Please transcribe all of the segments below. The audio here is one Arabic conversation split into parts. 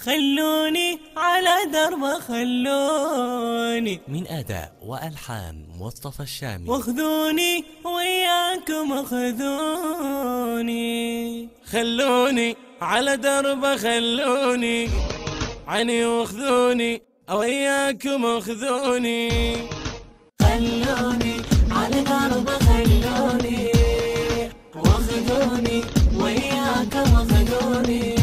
خلوني على دربه خلوني. من أداء وألحان مصطفى الشامي. واخذوني وياكم اخذوني. خلوني على دربه خلوني، عني واخذوني وياكم اخذوني. خلوني على دربه خلوني، واخذوني وياكم اخذوني.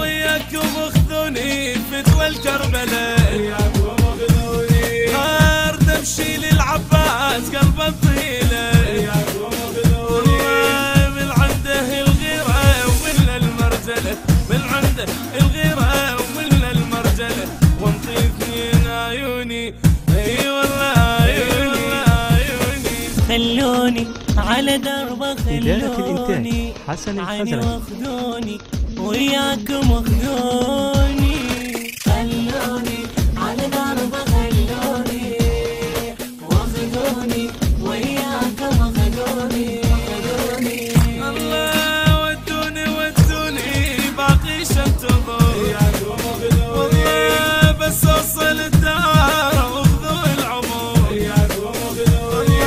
وياكم اخذوني فتوى الكربلاء، وياكم اخذوني. ارد امشي للعباس قلبه طويله، وياكم اخذوني. من عنده الغيره ومن المرجله، من عنده الغيره ومن المرجله. وانطي اثنين عيوني، اي والله عيوني عيوني. خلوني على دربه خلوني، حسن عني الخزرجي. واخذوني وياكم اخذوني. خلوني على دربه خلوني، واخذوني وياكم اخذوني. الله ودوني ودوني باقي شنتظر، وياكم اخذوني. والله بس اوصل الدار واخذوا العمر، وياكم اخذوني.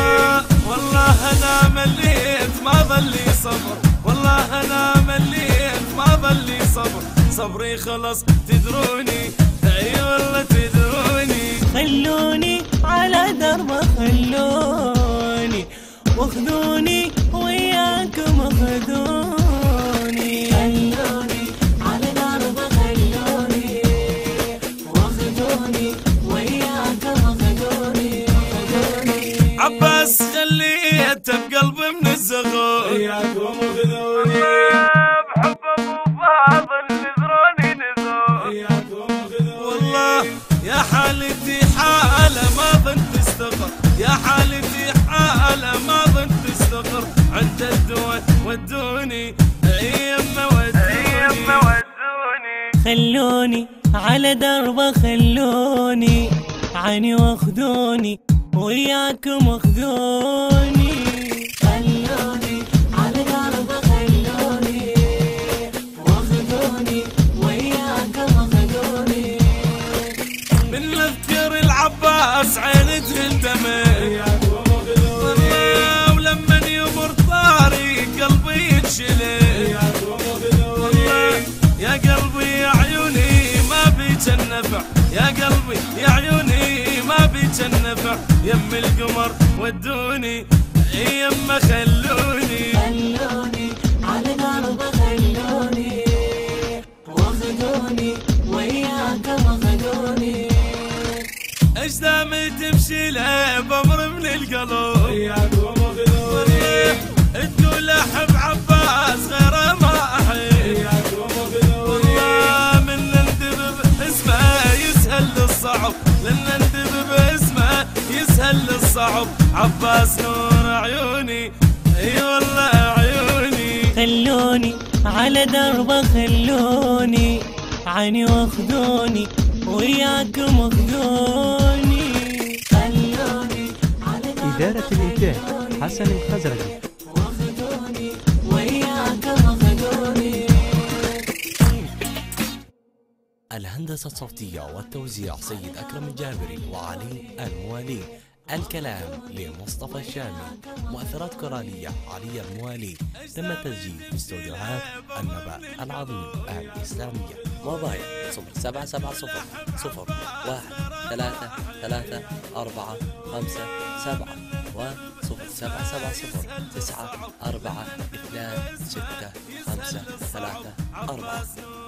والله انا مليت ما ظلي صبر، والله انا مليت ما ظلي صبر. صبري خلص تدروني، اي والله تدروني. خلوني على دربه خلوني، واخذوني وياكم اخذوني. خلوني على دربه خلوني، واخذوني وياكم اخذوني. عباس خليته بقلب من الزغور، وياكم اخذوني. بحب ابو فاضل نذروني نذور، وياكم اخذوني. والله يا حالتي حاله ما ظن تستقر، يا حالتي حاله ما ظن تستقر. عند الدول ودوني، يما ودوني. خلوني على دربه خلوني، عني واخذوني وياكم اخذوني. خلوني على دربه خلوني، واخذوني وياكم اخذوني. من اذكر العباس عين تهندمه، وياكم اخذوني. ولما يمر طاري قلبي ينشله، وياكم اخذوني. يا قلبي يا عيوني ما بيك النفع، يا قلبي يا عيوني ما بيك النفع. يم القمر ودوني، يما خلوني. خلوني على دربه خلوني، واخذوني وياكم اخذوني. ايش دام تمشي له بمر من القلب، وياكم اخذوني. تقول احب عباس غيره ما احب، وياكم اخذوني. من نندب اسمه يسهل الصعب، لن نندب باسمه يسهل الصعب. عباس نور عيوني، اي والله عيوني. خلوني على دربه خلوني، عني واخذوني وياكم اخذوني. خلوني على دربه إدارة الإنتاج حسن الخزرجي. واخذوني وياكم اخذوني. الهندسة الصوتية والتوزيع سيد أكرم الجابري وعلي الموالي. الكلام لمصطفى الشامي. مؤثرات كورالية علي الموالي. تم التسجيل في استوديوهات النبأ العظيم الإسلامية. موبايل 0770 0133434557 و 0770 942653.